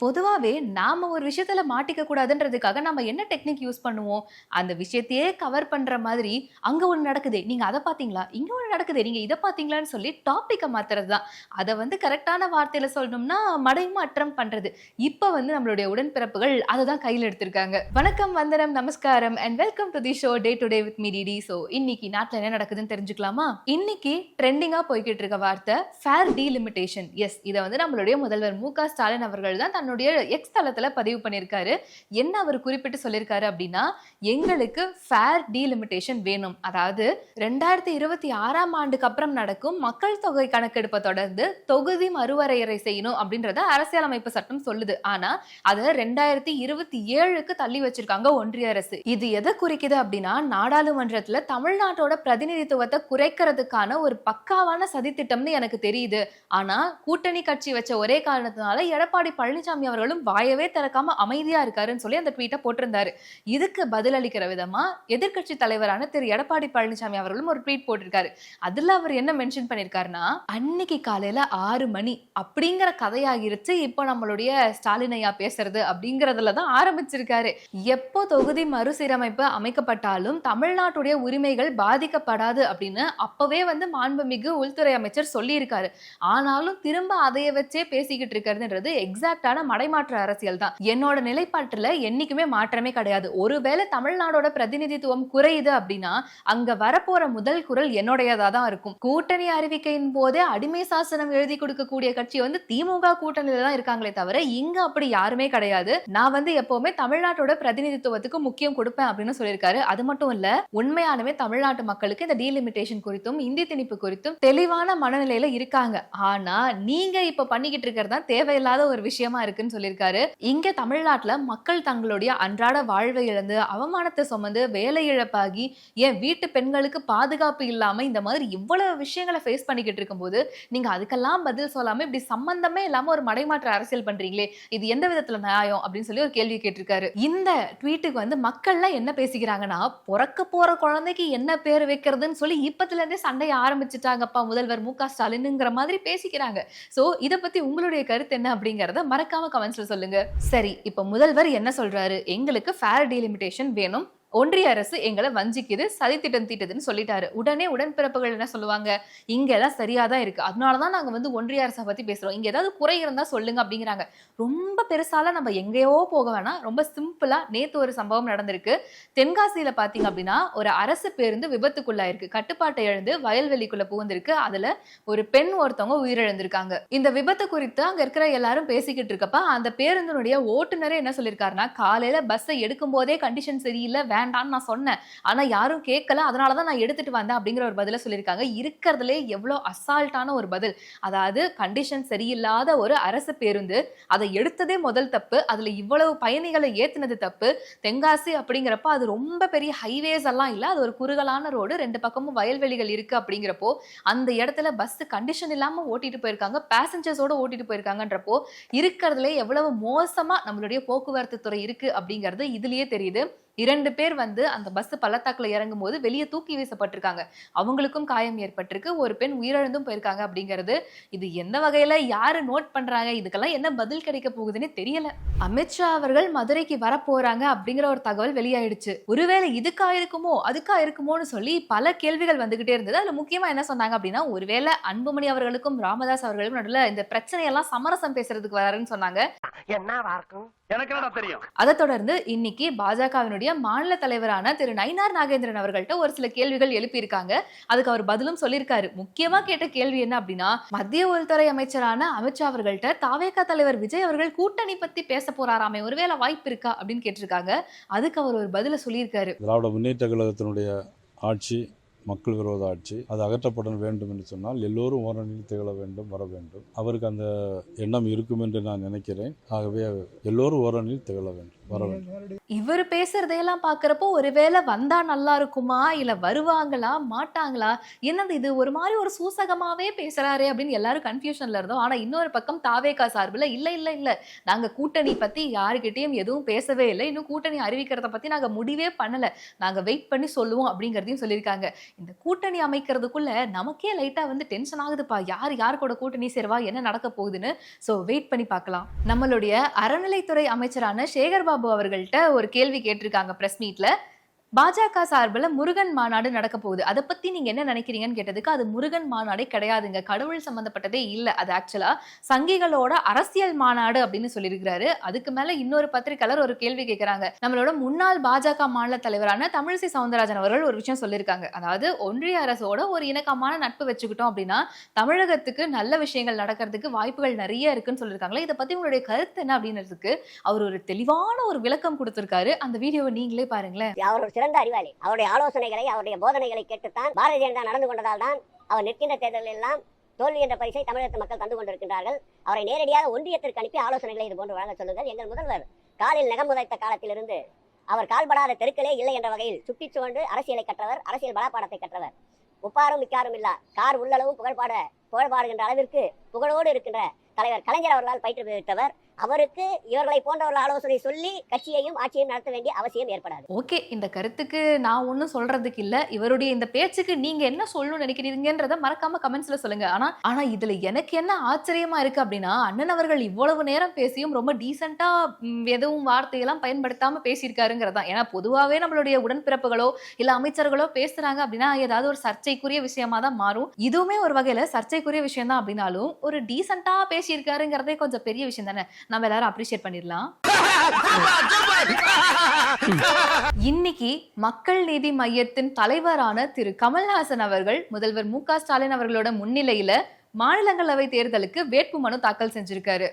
பொதுவாவே நாம ஒரு விஷயத்துல மாட்டிக்க கூடாதுன்றதுக்காக நம்ம என்ன டெக்னிக் யூஸ் பண்ணுவோம்? அந்த விஷயத்தையே கவர் பண்ற மாதிரி, அங்க ஒண்ணு நடக்குதே, நீங்க அத பார்த்தீங்களா? இங்க ஒண்ணு நடக்குதே, நீங்க இத பார்த்தீங்களான்னு சொல்லி டாபிக்க மாத்துறது தான். அத கரெக்ட்டான வார்த்தையில சொல்லணும்னா, மடைமாற்றம் பண்றது. இப்ப நம்மளுடைய உடன்பிறப்புகள் அததான் கையில எடுத்திருக்காங்க. வணக்கம், வந்தனம், நமஸ்காரம் and welcome to the show day to day with me DD. So இன்னைக்கு நாட்டுல என்ன நடக்குதுன்னு தெரிஞ்சுக்கலாமா? இன்னைக்கு ட்ரெண்டிங்கா போய்க்கிட்டு இருக்க வார்த்தை ஃபேர் டீலிமிட்டேஷன். எஸ், இத நம்மளுடைய முதல்வர் மு.க. ஸ்டாலின் அவர்கள் தான் தன்னுடைய எக்ஸ் தளத்துல பதிவு பண்ணியிருக்காரு. என்ன அவர் குறிப்பிட்டு சொல்லியிருக்காரு அப்படின்னா, எங்களுக்கு ஃபேர் டீலிமிட்டேஷன் வேணும். அதாவது 2026ஆம் ஆண்டுக்கு அப்புறம் நடக்கும் மக்கள் தொகை கணக்கெடுப்பை தொடர்ந்து தொகுதி மறுவரையறை செய்யணும் அப்படின்றத அரசியலமைப்பு சட்டம் சொல்லுது. ஆனா அதை 2027க்கு தள்ளி வச்சிருக்காங்க ஒன்றிய அரசு. இது எதை குறிக்குது அப்படின்னா, நாடாளுமன்றத்துல தமிழ்நாட்டோட பிரதிநிதித்துவத்தை குறைக்கிறதுக்கான ஒரு பக்காவான சதித்திட்டம்னு எனக்கு தெரியுது. ஆனா கூட்டணி கட்சி வச்ச ஒரே காரணத்தினால எடப்பாடி பழனிசாமி அவர்களும் வாயவே திறக்காம அமைதியா இருக்காருன்னு சொல்லி அந்த ட்வீட்டை போட்டிருந்தாரு. இதுக்கு பதிலளிக்கிற விதமா எதிர்க்கட்சி தலைவரான திரு எடப்பாடி பழனிசாமி அவர்களும் ஒரு ட்வீட் போட்டிருக்காரு. அதுல அவர் என்ன மென்ஷன் பண்ணிருக்காருன்னா, அன்னைக்கு காலையில 6 மணி அப்படிங்கிற கதையாகிருச்சு இப்போ நம்மளுடைய ஸ்டாலின் ஐயா பேசுறது அப்படிங்கறதுலதான் ஆரம்பிச்சிருக்காரு. எப்போ தொகுதி மறுசீரமைப்பு அமைக்கப்பட்டாலும் தமிழ்நாட்டுடைய உரிமைகள் பாதிக்கப்படாது அப்படின்னு அப்பவே மாண்புமிகு உள்துறை அமைச்சர் சொல்லி இருக்காரு. ஆனாலும் திரும்ப அதைய வச்சே பேசிக்கிட்டு இருக்கிறதுன்றது எக்ஸாக்டான மடைமாற்ற அரசியல் தான். என்னோட நிலைப்பாட்டுல என்னைக்குமே மாற்றமே கிடையாது. ஒருவேளை தமிழ்நாடோட பிரதிநிதித்துவம் குறையுது அப்படின்னா அங்க வரப்போற முதல் குரல் என்னுடையதா தான் இருக்கும். கூட்டணி அறிவிக்கையின் போதே அடிமை சாசனம் எழுதி கொடுக்கக்கூடிய கட்சி திமுக கூட்டணியில தான் இருக்காங்களே தவிர இங்க அப்படி யாருமே கிடையாது. நான் எப்பவுமே தமிழ்நாட்டோட பிரதிநிதித்துவத்துக்கு முக்கியம் கொடுப்பேன் அப்படின்னு சொல்லியிருக்காரு. அது மட்டும் இல்ல, உண்மையானவே தமிழ்நாட்டு மக்களுக்கு இந்த டீலிமிட்டேஷன் குறித்தும் இந்தி திணிப்பு குறித்தும் தெளிவான மனநிலையில இருக்காங்க. ஆனா நீங்க இப்ப பண்ணிக்கிட்டு இருக்கிறது தான் தேவையில்லாத ஒரு விஷயமா இருக்குன்னு சொல்லியிருக்காரு. இங்க தமிழ்நாட்டுல மக்கள் தங்களுடைய அன்றாட வாழ்வை இழந்து அவமானத்தை சுமந்து வேலை இழப்பாகி ஏன் வீட்டு பெண்களுக்கு பாதுகாப்பு இல்லாம இந்த மாதிரி இவ்வளவு விஷயங்களை ஃபேஸ் பண்ணிக்கிட்டு இருக்கும்போது நீங்க அதுக்கெல்லாம் பதில் சொல்லாம இப்படி சம்பந்தமே இல்லாம ஒரு மடைமாற்ற அரசியல் பண்றீங்களே, இது எந்த விதத்துல நியாயம் அப்படின்னு சொல்லி ஒரு கேள்வி கேட்டிருக்காரு. இந்த ட்வீட்டுக்கு மக்கள்லாம் என்ன பேசிக்கிறாங்கன்னா, பிறக்க போற குழந்தைக்கு என்ன பேர் வைக்கிறதுன்னு சொல்லி இப்பத்துல இருந்தே சண்டையை ஆரம்பிச்சுட்டாங்கப்பா முதல்வர் மு.க. ஸ்டாலின்ங்கிற மாதிரி பேசிக்கிறாங்க. சோ இத பத்தி உங்களுடைய கருத்து என்ன அப்படிங்கறத மறக்காம கமெண்ட்ஸ்ல சொல்லுங்க. சரி, இப்ப முதல்வர் என்ன சொல்றாரு? எங்களுக்கு ஃபேர் டீலிமிட்டேஷன் வேணும், ஒன்றிய அரசு எங்களை வஞ்சிக்குது, சதித்திட்டம் தீட்டுதுன்னு சொல்லிட்டாரு. உடனே உடன்பிறப்புகள் என்ன சொல்லுவாங்க? இங்க எல்லாம் சரியாதான் இருக்கு, அதனாலதான் நாங்க ஒன்றிய அரசை பத்தி பேசுறோம், இங்க ஏதாவது குறை இருந்தா சொல்லுங்க அப்படிங்கிறாங்க. ரொம்ப பெருசால நம்ம எங்கேயோ போக வேணாம், ரொம்ப சிம்பிளா நேத்து ஒரு சம்பவம் நடந்திருக்கு. தென்காசியில பாத்தீங்க அப்படின்னா ஒரு அரசு பேருந்து விபத்துக்குள்ளாயிருக்கு. கட்டுப்பாட்டை இழந்து வயல்வெளிக்குள்ள புகுந்திருக்கு. அதுல ஒரு பெண் ஒருத்தவங்க உயிரிழந்திருக்காங்க. இந்த விபத்து குறித்து அங்க இருக்கிற எல்லாரும் பேசிக்கிட்டு இருக்கப்ப அந்த பேருந்தினுடைய ஓட்டுநரே என்ன சொல்லியிருக்காருன்னா, காலையில பஸ்ஸை எடுக்கும் போதே கண்டிஷன் சரியில்லை, வேண்டான்னு நான் சொன்னேன், ஆனா யாரும் கேட்கல, அதனாலதான் நான் எடுத்துட்டு வந்தேன் அப்படிங்கிற ஒரு பதில சொல்லியிருக்காங்க. இருக்கிறதுலே எவ்வளவு அசால்ட்டான ஒரு பதில். அதாவது கண்டிஷன் சரியில்லாத ஒரு அரசு பேருந்து, அதை எடுத்ததே முதல் தப்பு, அதுல இவ்வளவு பயணிகளை ஏத்துனது தப்பு. தென்காசி அப்படிங்கிறப்ப அது ரொம்ப பெரிய ஹைவேஸ் எல்லாம் இல்ல, அது ஒரு குறுகலான ரோடு, 2 பக்கமும் வயல்வெளிகள் இருக்கு. அப்படிங்கிறப்போ அந்த இடத்துல பஸ் கண்டிஷன் இல்லாம ஓட்டிட்டு போயிருக்காங்க, பேசஞ்சர்ஸோட ஓட்டிட்டு போயிருக்காங்கன்றப்போ இருக்கிறதுலே எவ்வளவு மோசமா நம்மளுடைய போக்குவரத்து துறை இருக்கு அப்படிங்கிறது இதுலயே தெரியுது. 2 பேர் அந்த பஸ் பள்ளத்தாக்குல இறங்கும் போது வெளியே தூக்கி வீசப்பட்டிருக்காங்க. அவங்களுக்கும் காயம் ஏற்பட்டிருக்கு. ஒரு பெண் உயிரிழந்தும் போயிருக்காங்க. அப்படிங்கிறது இது எந்த வகையில யாரு நோட் பண்றாங்க? இதுக்கெல்லாம் என்ன பதில் கிடைக்க போகுதுன்னு தெரியல. அமித்ஷா அவர்கள் மதுரைக்கு வர போறாங்க அப்படிங்கிற ஒரு தகவல் வெளியாயிடுச்சு. ஒருவேளை இதுக்கா இருக்குமோ அதுக்கா இருக்குமோன்னு சொல்லி பல கேள்விகள் வந்துகிட்டே இருந்தது. அதுல முக்கியமா என்ன சொன்னாங்க அப்படின்னா, ஒருவேளை அன்புமணி அவர்களுக்கும் ராமதாஸ் அவர்களுக்கும் நடுவில் இந்த பிரச்சனையெல்லாம் சமரசம் பேசுறதுக்கு வராருன்னு சொன்னாங்க. அதை தொடர்ந்து இன்னைக்கு பாஜகவினுடைய மாநில தலைவரான திரு நயினார் நாகேந்திரன் அவர்கள்ட்ட ஒரு சில கேள்விகள் எழுப்பியிருக்காங்க. அதுக்கு அவர் பதிலும் சொல்லியிருக்காரு. முக்கியமா கேட்ட கேள்வி என்ன அப்படின்னா, மத்திய உள்துறை அமைச்சரான அமித்ஷா அவர்கள்ட்ட தாவேகா தலைவர் விஜய் அவர்கள் கூட்டணி பத்தி பேச போறாராமே, ஒருவேளை வாய்ப்பு இருக்கா அப்படின்னு கேட்டிருக்காங்க. அதுக்கு அவர் ஒரு பதில சொல்லியிருக்காரு. திராவிட முன்னேற்ற கழகத்தினுடைய ஆட்சி மக்கள் விரோத ஆட்சி, அது அகற்றப்பட வேண்டும் என்று சொன்னால் எல்லோரும் ஓரணியில் திகழ வேண்டும், வர வேண்டும். அவருக்கு அந்த எண்ணம் இருக்கும் என்று நான் நினைக்கிறேன். ஆகவே எல்லோரும் ஓரணியில் திகழ வேண்டும். வர வேண்டும். இவர் பேசுறதையெல்லாம் பாக்குறப்போ ஒருவேளை வந்தா நல்லா இருக்குமா, இல்ல வருவாங்களா மாட்டாங்களா, என்னது இது ஒரு மாதிரி ஒரு சூசகமாவே பேசுறாரே அப்படின்னு எல்லாரும் கன்ஃபியூஷன்ல இருந்தோம். ஆனா இன்னொரு பக்கம் தாவேகா சார்பில் இல்ல இல்ல இல்ல நாங்க கூட்டணி பத்தி யாருக்கிட்டையும் எதுவும் பேசவே இல்லை, இன்னும் கூட்டணி அறிவிக்கிறத பத்தி நாங்க முடிவே பண்ணல, நாங்க வெயிட் பண்ணி சொல்லுவோம் அப்படிங்கறதையும் சொல்லியிருக்காங்க. இந்த கூட்டணி அமைக்கிறதுக்குள்ள நமக்கே லைட்டா வந்து டென்ஷன் ஆகுதுப்பா, யார் யார் கூட கூட்டணி சேருவா, என்ன நடக்க போகுதுன்னு. சோ வெயிட் பண்ணி பார்க்கலாம். நம்மளுடைய அறநிலைத்துறை அமைச்சரான சேகர் பாபு அவர்கள்ட்ட ஒரு கேள்வி கேட்டிருக்காங்க பிரஸ் மீட்ல. பாஜக சார்பில் முருகன் மாநாடு நடக்க போகுது, அதை பத்தி நீங்க என்ன நினைக்கிறீங்கன்னு கேட்டதுக்கு, அது முருகன் மாநாடே கிடையாதுங்க, கடவுள் சம்பந்தப்பட்டதே இல்ல, அது ஆக்சுவலா சங்கிகளோட அரசியல் மாநாடு அப்படின்னு சொல்லியிருக்கிறாரு. அதுக்கு மேல இன்னொரு பத்திரிகையாளர் ஒரு கேள்வி கேட்கிறாங்க. நம்மளோட முன்னாள் பாஜக மாநில தலைவரான தமிழிசை சவுந்தரராஜன் அவர்கள் ஒரு விஷயம் சொல்லியிருக்காங்க. அதாவது ஒன்றிய அரசோட ஒரு இணக்கமான நட்பு வச்சுக்கிட்டோம் அப்படின்னா தமிழகத்துக்கு நல்ல விஷயங்கள் நடக்கிறதுக்கு வாய்ப்புகள் நிறைய இருக்குன்னு சொல்லியிருக்காங்களே, இதை பத்தி உங்களுடைய கருத்து என்ன அப்படின்றதுக்கு அவர் ஒரு தெளிவான ஒரு விளக்கம் கொடுத்திருக்காரு. அந்த வீடியோவை நீங்களே பாருங்களேன். சிறந்த அறிவாளி. அவருடைய ஆலோசனைகளை அவருடைய போதனைகளை கேட்டுத்தான் பாரதிய ஜனதா நடந்து கொண்டதால் தான் அவர் நிற்கின்ற தேர்தலில் எல்லாம் தோல்வி என்ற பரிசை தமிழகத்து மக்கள் தந்து கொண்டிருக்கின்றார்கள். அவரை நேரடியாக ஒன்றியத்திற்கு அனுப்பி ஆலோசனைகளை இது போன்று வழங்க சொல்லுங்கள். எங்கள் முதல்வர் காலில் நகம் புதைத்த காலத்திலிருந்து அவர் கால்படாத தெருக்களே இல்லை என்ற வகையில் சுட்டிச் சுவண்டு அரசியலை கற்றவர், அரசியல் பலாப்பாடத்தை கற்றவர். உப்பாரும் மிக்காரும் இல்லா கார் உள்ளளவும் புகழ்பாடுகின்ற அளவிற்கு புகழோடு இருக்கின்ற தலைவர் கலைஞர் அவர்களால் பயிற்றுவித்தவர். அவருக்கு இவர்களை போன்றவர்கள் ஆலோசனை சொல்லி கட்சியையும் ஆட்சியையும் நடத்த வேண்டிய அவசியம் ஏற்படாது. ஓகே, இந்த கருத்துக்கு நான் ஒன்றும் சொல்றதுக்கு இல்ல, இவருடைய இந்த பேச்சுக்கு நீங்க என்ன சொல்லணும்னு நினைக்கிறீங்கன்றத மறக்காம கமெண்ட்ஸ்ல சொல்லுங்க. ஆனா இதுல எனக்கு என்ன ஆச்சரியமா இருக்கு அப்படின்னா, அண்ணன் அவர்கள் இவ்வளவு நேரம் பேசியும் ரொம்ப டீசெண்டா எதுவும் வார்த்தையெல்லாம் பயன்படுத்தாம பேசியிருக்காருங்கிறதா. ஏன்னா பொதுவாகவே நம்மளுடைய உடன்பிறப்புகளோ இல்ல அமைச்சர்களோ பேசுறாங்க அப்படின்னா ஏதாவது ஒரு சர்ச்சைக்குரிய விஷயமா தான் மாறும். இதுவுமே ஒரு வகையில சர்ச்சைக்குரிய விஷயம் தான் அப்படின்னாலும் ஒரு டீசெண்டா பேசியிருக்காருங்கிறதே கொஞ்சம் பெரிய விஷயம் தானே, நம்ம எல்லாரும் அப்ரிஷியேட் பண்ணிடலாம். இன்னைக்கு மக்கள் நீதி மையத்தின் தலைவரான திரு கமல்ஹாசன் அவர்கள் முதல்வர் மு.க. ஸ்டாலின் அவர்களோட முன்னிலையில மாநிலங்களவை தேர்தலுக்கு வேட்புமனு தாக்கல் செஞ்சிருக்காரு.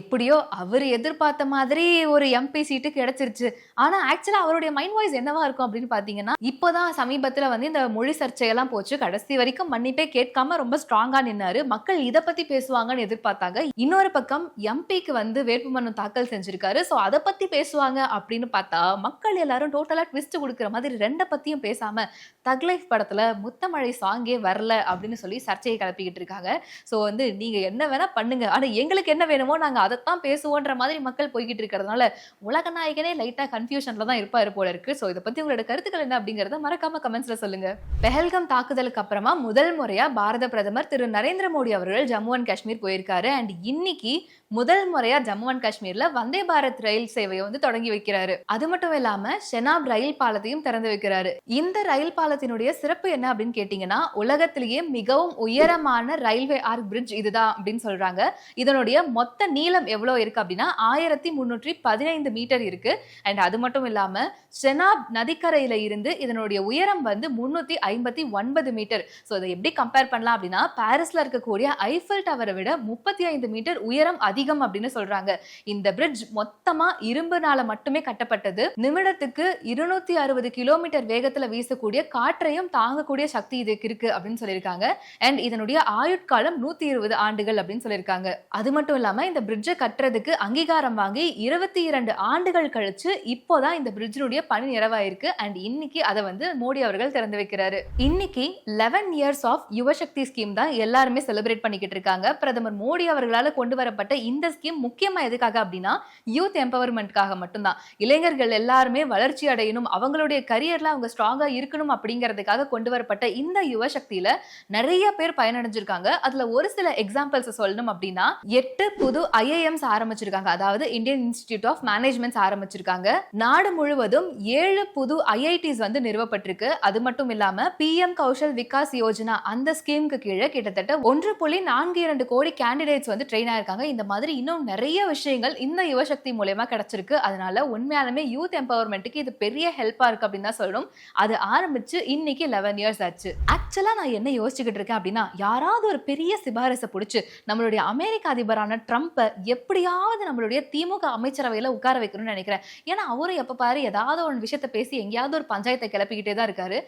எப்படியோ அவர் எதிர்பார்த்த மாதிரி ஒரு எம்பி சீட்டு கிடைச்சிருச்சு. ஆனா ஆக்சுவலா அவருடைய மைண்ட் வாய்ஸ் என்னவா இருக்கும் அப்படின்னு பாத்தீங்கன்னா, இப்போதான் சமீபத்துல வந்து இந்த மொழி சர்ச்சையெல்லாம் போச்சு, கடைசி வரைக்கும் மன்னிப்பே கேட்காம ரொம்ப ஸ்ட்ராங்கா நின்னாரு, மக்கள் இதை பத்தி பேசுவாங்கன்னு எதிர்பார்த்தாங்க. இன்னொரு பக்கம் எம்பிக்கு வந்து வேட்புமனு தாக்கல் செஞ்சிருக்காரு, சோ அதை பத்தி பேசுவாங்க அப்படின்னு பார்த்தா மக்கள் எல்லாரும் டோட்டலா ட்விஸ்ட் கொடுக்குற மாதிரி ரெண்ட பத்தியும் பேசாம தக் லைஃப் படத்துல முத்தமழை சாங்கே வரல அப்படின்னு சொல்லி சர்ச்சையை கிளப்பிக்கிட்டு இருக்காங்க. சோ வந்து நீங்க என்ன வேணா பண்ணுங்க, ஆனா எங்களுக்கு என்ன வேணுமோ நாங்க அதைத்தான் பேசுவோன்ற மாதிரி மக்கள் போய்கிட்டு இருக்கிறதுனால உலக நாயகனே லைட்டா கன்ஃபியூஷன்ல தான் இருப்பாரு போல இருக்கு. சோ இதை பத்தி உங்களோட கருத்துக்கள் என்ன அப்படிங்கறத மறக்காம கமெண்ட்ஸ்ல சொல்லுங்க. பெஹல்காம் தாக்குதலுக்கு அப்புறமா முதல் முறையா பாரத பிரதமர் திரு நரேந்திர மோடி அவர்கள் ஜம்மு அண்ட் காஷ்மீர் போயிருக்காரு. அண்ட் இன்னைக்கு முதல் முறையா ஜம்மு அண்ட் காஷ்மீர்ல வந்தே பாரத் ரயில் சேவையை வந்து தொடங்கி வைக்கிறாரு. அது மட்டும் இல்லாம ஷெனாப் ரயில் பாலத்தையும் திறந்து வைக்கிறாரு. இந்த ரயில் பாலத்தினுடைய சிறப்பு என்ன அப்படின்னு கேட்டீங்கன்னா, உலகத்திலேயே மிகவும் உயரமான ரயில்வே ஆர்க் பிரிட்ஜ் இதுதான் அப்படின்னு சொல்றாங்க. இதனுடைய மொத்த நீளம் எவ்வளவு இருக்கு அப்படின்னா 1315 மீட்டர் இருக்கு. அண்ட் அது மட்டும் இல்லாம ஷெனாப் நதிக்கரையில இருந்து இதனுடைய உயரம் வந்து 359 மீட்டர். சோ இதை எப்படி கம்பேர் பண்ணலாம் அப்படின்னா, பாரிஸ்ல இருக்கக்கூடிய ஐஃபில் டவரை விட 35 மீட்டர் உயரம் அதிகம் அப்படின்னு சொல்றாங்க. இந்த பிரிட்ஜ் மொத்தமா இரும்புனால மட்டுமே கட்டப்பட்டது. நிமிடத்துக்கு 260 கிலோமீட்டர் வேகத்துல வீசக்கூடிய காற்றையும் தாங்கக்கூடிய சக்தி இதுக்கு இருக்கு அப்படின்னு சொல்லியிருக்காங்க. அண்ட் இதனுடைய ஆயுட்காலம் 120 ஆண்டுகள் அப்படின்னு சொல்லியிருக்காங்க. அது மட்டும் இல்லாம இந்த பிரிட்ஜை கட்டுறதுக்கு அங்கீகாரம் வாங்கி 22 ஆண்டுகள் கழிச்சு இப்போதான் இந்த பிரிட்ஜினுடைய பணி நிறைவாயிருக்கு. அண்ட் இன்னைக்கு அதை வந்து மோடி அவர்கள் திறந்து வைக்கிறாரு. இன்னைக்கு 11 இயர்ஸ் ஆஃப் யுவசக்தி ஸ்கீம் தான் எல்லாருமே செலிப்ரேட் பண்ணிக்கிட்டு இருக்காங்க. பிரதமர் மோடி அவர்களால் கொண்டு வரப்பட்ட இந்த ஸ்கீம் முக்கியமா எதுக்காக அப்படின்னா யூத் எம்பவர்மெண்ட்காக மட்டும்தான். இளைஞர்கள் எல்லாருமே வளர்ச்சி அடையணும், அவங்களுடைய கரியர்ல அவங்க ஸ்ட்ராங்கா இருக்கணும் அப்படிங்கிறதுக்காக கொண்டு வரப்பட்ட இந்த யுவசக்தியில நிறைய பேர் பயனடைஞ்சிருக்காங்க. அதுல ஒரு சில எக்ஸாம்பிள்ஸ் சொல்லணும் அப்படின்னா 8 புது IIMs ஆரம்பிச்சிருக்காங்க, அதாவது இந்தியன் இன்ஸ்டிடியூட் ஆஃப் மேனேஜ்மெண்ட்ஸ் ஆரம்பிச்சிருக்காங்க. நாடு முழுவதும் 7 புது IITs வந்து நிறுவப்பட்டிருக்கு. அது மட்டும் இல்லாம PM கௌஷல் விகாஸ் யோஜனா அந்த ஸ்கீமுக்கு கீழே கிட்டத்தட்ட 1.42 கோடி கேண்டிடேட்ஸ் வந்து ட்ரெயின் ஆயிருக்காங்க. இந்த மாதிரி இன்னும் நிறைய விஷயங்கள் இந்த யுவசக்தி மூலமா கிடைச்சிருக்கு. அதனால உண்மையாலுமே யூத் எம்பவர்மெண்ட்டுக்கு இது பெரிய ஹெல்ப்பா இருக்கு அப்படின்னு தான் சொல்லணும். அது ஆரம்பிச்சு இன்னைக்கு 11 இயர்ஸ் ஆச்சு. ஆக்சுவலா நான் என்ன யோசிச்சுக்கிட்டு இருக்கேன் அப்படின்னா, யாராவது ஒரு பெரிய சிபாரிசை பிடிச்சு நம்மளுடைய அமெரிக்க அதிபரான ட்ரம்ப்பை எப்படியாவது நம்மளுடைய திமுக அமைச்சரவையில உட்கார வைக்கணும்னு நினைக்கிறேன். ஏன்னா அவரும் எப்ப பாரு ஏதாவது ஒரு விஷயத்த பேசி எங்கேயாவது ஒரு பஞ்சாயத்தை கிளப்பிக்கிட்டே தான் இருக்காரு.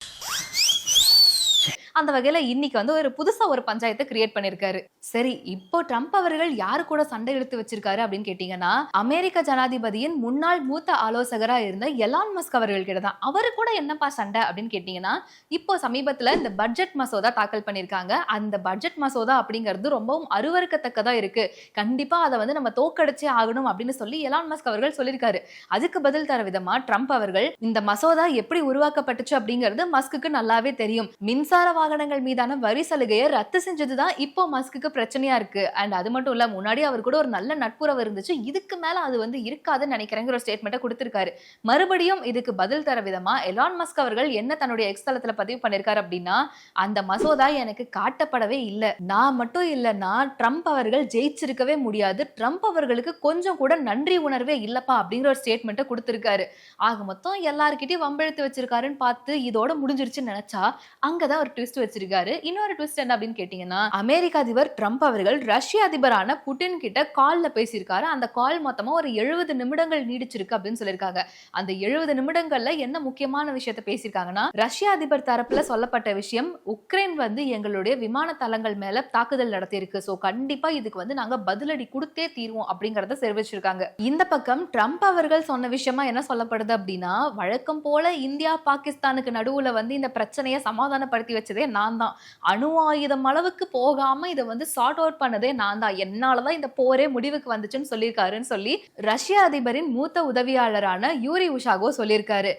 அந்த வகையில இன்னைக்கு வந்து ஒரு புதுசா ஒரு பஞ்சாயத்தை கிரியேட் பண்ணிருக்காரு. சரி, இப்போ ட்ரம்ப் அவர்கள் யாரு கூட சண்டை இழுத்து வச்சிருக்காரு அப்படின்னு கேட்டீங்கன்னா, அமெரிக்க ஜனாதிபதியின் முன்னாள் மூத்த ஆலோசகரா இருந்த எலான் மஸ்க் அவர்கள் கிட்ட தான். அவரு கூட என்னப்பா சண்டை அப்படின்னு கேட்டீங்கன்னா, இப்போ சமீபத்துல இந்த பட்ஜெட் மசோதா தாக்கல் பண்ணிருக்காங்க. அந்த பட்ஜெட் மசோதா அப்படிங்கிறது ரொம்பவும் அருவருக்கத்தக்கதா இருக்கு. கண்டிப்பா அதை வந்து நம்ம தோக்கடிச்சே ஆகணும் அப்படின்னு சொல்லி எலான் மஸ்க் அவர்கள் சொல்லியிருக்காரு. அதுக்கு பதில் தர விதமா ட்ரம்ப் அவர்கள் இந்த மசோதா எப்படி உருவாக்கப்பட்டுச்சு அப்படிங்கிறது மஸ்க்கு நல்லாவே தெரியும். மின்சார வாகனங்கள் மீதான வரி சலுகையை ரத்து செஞ்சதுதான் இப்போ மஸ்க்கு பிரச்சனையா இருக்கு. அண்ட் அது மட்டும் இல்ல, முன்னாடி அவர் கூட ஒரு நல்ல நட்புறவு இருந்துச்சு, இதுக்கு மேல அது வந்து இருக்காதுன்னு நினைக்கிறேங்கிற ஒரு ஸ்டேட்மெண்ட்டை கொடுத்திருக்காரு. மறுபடியும் இதுக்கு பதில் தர விதமா எலான் மஸ்க் அவர்கள் என்ன தன்னுடைய எக்ஸ் தளத்துல பதிவு பண்ணிருக்காரு அப்படின்னா, அந்த மசோதா எனக்கு காட்டப்படவே இல்லை, நான் மட்டும் இல்லைன்னா ட்ரம்ப் அவர்கள் ஜெயிச்சிருக்கவே முடியாது, ட்ரம்ப் அவர்களுக்கு கொஞ்சம் கூட நன்றி உணர்வே இல்லப்பா அப்படிங்கிற ஒரு ஸ்டேட்மெண்ட்டை கொடுத்திருக்காரு. ஆக மொத்தம் எல்லார்கிட்டயும் வம்பெழுத்து வச்சிருக்காருன்னு பார்த்து இதோட முடிஞ்சிருச்சுன்னு நினைச்சா அங்கதான் ஒரு ட்விஸ்ட் வச்சிருக்காரு. இன்னொரு ட்விஸ்ட் என்ன அப்படின்னு கேட்டீங்கன்னா, அமெரிக்க அதிபர் ட்ரம்ப் அவர்கள் ரஷ்ய அதிபரான புட்டின் கிட்ட கால்ல பேசியிருக்காரு. அந்த கால் மொத்தமா ஒரு 70 நிமிடங்கள் நீடிச்சிருக்கு அப்படின்னு சொல்லியிருக்காங்க. அந்த 70 நிமிடங்கள்ல என்ன முக்கியமான விஷயத்த பேசியிருக்காங்கன்னா, ரஷ்ய அதிபர் தரப்புல சொல்லப்பட்ட விஷயம், உக்ரைன் வந்து எங்களுடைய விமான தளங்கள் மேல தாக்குதல் நடத்தியிருக்கு, சோ கண்டிப்பா இதுக்கு வந்து நாங்க பதிலடி கொடுத்தே தீர்வோம் அப்படிங்கறத தெரிவிச்சிருக்காங்க. இந்த பக்கம் ட்ரம்ப் அவர்கள் சொன்ன விஷயமா என்ன சொல்லப்படுது அப்படின்னா, வழக்கம் போல இந்தியா பாகிஸ்தானுக்கு நடுவுல வந்து இந்த பிரச்சனையை சமாதானப்படுத்தி வச்சதே நான் தான், அணு ஆயுதம் அளவுக்கு போகாம இதை வந்து சார்ட் அவுட் பண்ணதே நான் தான், என்னாலதான் இந்த போரே முடிவுக்கு வந்துச்சுன்னு சொல்லியிருக்காருன்னு சொல்லி ரஷ்ய அதிபரின் மூத்த உதவியாளரான யூரி உஷாகோ சொல்லியிருக்காரு.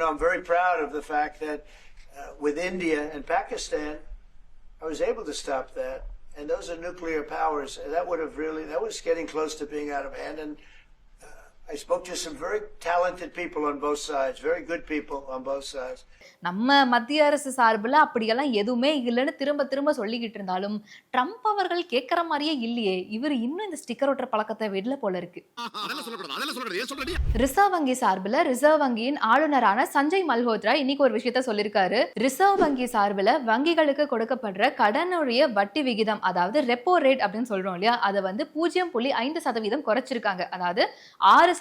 I'm very proud of the fact that with India and Pakistan I was able to stop that, and those are nuclear powers. That was getting close to being out of hand, and I spoke to some very talented people on both sides, very good people on both sides. நம்ம மத்திய அரசு சார்பில் அப்படியெல்லாம் எதுவுமே இல்லைன்னு திரும்ப திரும்ப சொல்லிக்கிட்டு இருந்தாலும் ட்ரம்ப் அவர்கள் கேட்கற மாதிரியே இல்லையே, இவர் இன்னும் இந்த ஸ்டிக்கர் ஒட்டுற பழக்கத்தை விடல போல இருக்கு. ரிசர்வ் வங்கி சார்பில் ரிசர்வ் வங்கியின் ஆளுநரான சஞ்சய் மல்ஹோத்ரா இன்னைக்கு ஒரு விஷயத்த சொல்லியிருக்காரு. ரிசர்வ் வங்கி சார்பில் வங்கிகளுக்கு கொடுக்கப்படுற கடனுடைய வட்டி விகிதம், அதாவது ரெப்போ ரேட் அப்படின்னு சொல்றோம் இல்லையா, அதை வந்து 0.5% குறைச்சிருக்காங்க. அதாவது 6%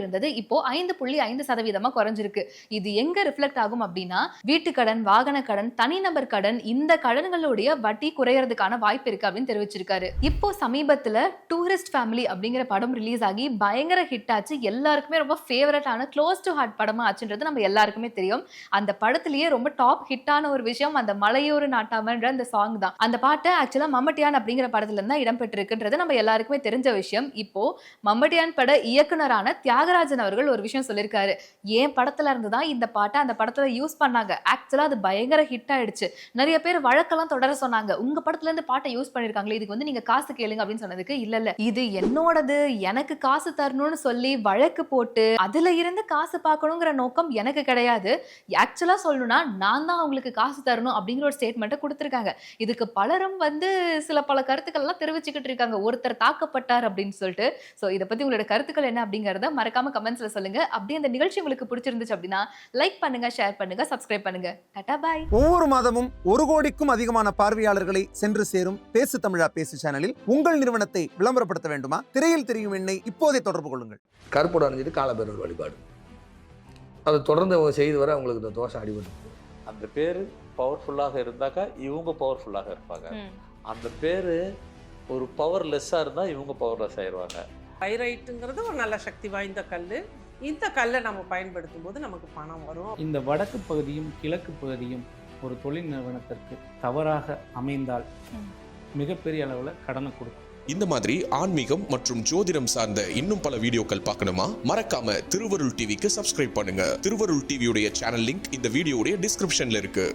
இருந்தது, இப்போ 5.5% குறைஞ்சிருக்கு. இது எங்க ரிஃப்ளெக்ட் ஆகும் அப்படின்னா, வீட்டுக்கடன், வாகன கடன், தனிநபர் கடன், இந்த கடன்களுடைய வட்டி குறையறதுக்கான வாய்ப்பு இருக்கு அப்படின்னு தெரிவிச்சிருக்காரு. இப்போ சமீபத்துல டூரிஸ்ட் ஃபேமிலி அப்படிங்கிற படம் ரிலீஸ் ஆகி பயங்கர ஹிட் ஆச்சு. எல்லாருக்குமே ரொம்ப ஃபேவரட்டான க்ளோஸ் டு ஹார்ட் படமா ஆச்சுன்றது நம்ம எல்லாருக்குமே தெரியும். அந்த படத்திலேயே ரொம்ப டாப் ஹிட்டான ஒரு விஷயம் அந்த மலையூர் நாட்டாமன்ற அந்த சாங் தான். அந்த பாட்டு ஆக்சுவலா மம்மட்டியான் அப்படிங்கிற படத்துல இருந்தா இடம்பெற்றிருக்குன்றது நம்ம எல்லாருக்குமே தெரிஞ்ச விஷயம். இப்போ மம்மட்டியான் பட இயக்குனரான தியாகராஜன் அவர்கள் ஒரு விஷயம் சொல்லியிருக்காரு. ஏன் படத்துல இருந்துதான் இந்த பாட்டை அந்த படத்துல யூஸ் பண்ணாங்க, ஆக்சுவலா அது பயங்கர ஹிட் ஆயிடுச்சு, நிறைய பேர் வழக்கெல்லாம் தொடர சொன்னாங்க, உங்க படத்துல இருந்து பாட்டை யூஸ் பண்ணிருக்காங்களே, இதுக்கு வந்து நீங்க காசு கேளுங்க அப்படின்னு சொன்னதுக்கு இல்ல இது என்னோடது, எனக்கு காசு தரணும்னு சொல்லி வழக்கு போட்டு அதுல இருந்து காசு பார்க்கணுங்கிற நோக்கம் எனக்கு கிடையாது, ஆக்சுவலா சொல்லணும்னா நான் தான் அவங்களுக்கு காசு தரணும் அப்படிங்கிற ஒரு ஸ்டேட்மெண்ட்டை கொடுத்திருக்காங்க. இதுக்கு பலரும் வந்து பல கருத்துக்கள் எல்லாம் தெரிவிச்சுக்கிட்டு இருக்காங்க, ஒருத்தர் தாக்கப்பட்டார் அப்படின்னு சொல்லிட்டு. சோ இதை பத்தி உங்களோட கருத்துக்கள் என்ன அப்படிங்கறத மறக்காம கமெண்ட்ஸ்ல சொல்லுங்க. அப்படியே இந்த நிகழ்ச்சி உங்களுக்கு பிடிச்சிருந்துச்சு அப்படின்னா லைக் பண்ணுங்க, ஷேர் பண்ணுங்க, சப்ஸ்கிரைப் பண்ணுங்க. Tata bye. ஒவ்வொரு மாதமும் 1 கோடிக்கும் அதிகமான பார்வையாளர்களை சென்று சேரும் பேசு தமிழா பேசு சேனலில் உங்கள் நிறுவனத்தை விளம்பரப்படுத்த வேண்டுமா? திரையில் தெரியும் எண்ணை இப்போதே தொடர்பு கொள்ளுங்கள். கருப்போடு அணிஞ்சிட்டு காலபேரர் வழிபாடு, அதை தொடர்ந்து அவங்க செய்து வர அவங்களுக்கு இந்த தோஷம் அடிபட்டு. அந்த பேர் பவர்ஃபுல்லாக இருந்தாக்கா இவங்க பவர்ஃபுல்லாக இருப்பாங்க, அந்த பேர் ஒரு பவர்லெஸ்ஸாக இருந்தால் இவங்க பவர்லெஸ் ஆயிடுவாங்க. பைரைட்டுங்கிறது ஒரு நல்ல சக்தி வாய்ந்த கல். இந்த கல்லை நம்ம பயன்படுத்தும் போது நமக்கு பணம் வரும். இந்த வடக்கு பகுதியும் கிழக்கு பகுதியும் ஒரு தொழில் நிறுவனத்திற்கு தவறாக அமைந்தால் மிகப்பெரிய அளவில் கடனை கொடுக்கும். இந்த மாதிரி ஆன்மீகம் மற்றும் ஜோதிடம் சார்ந்த இன்னும் பல வீடியோக்கள் பார்க்கணுமா? மறக்காம திருவருள் டிவிக்கு சப்ஸ்கிரைப் பண்ணுங்க. திருவருள் டிவியுடைய சேனல் லிங்க் இந்த வீடியோடைய டிஸ்கிரிப்ஷன்ல இருக்கு.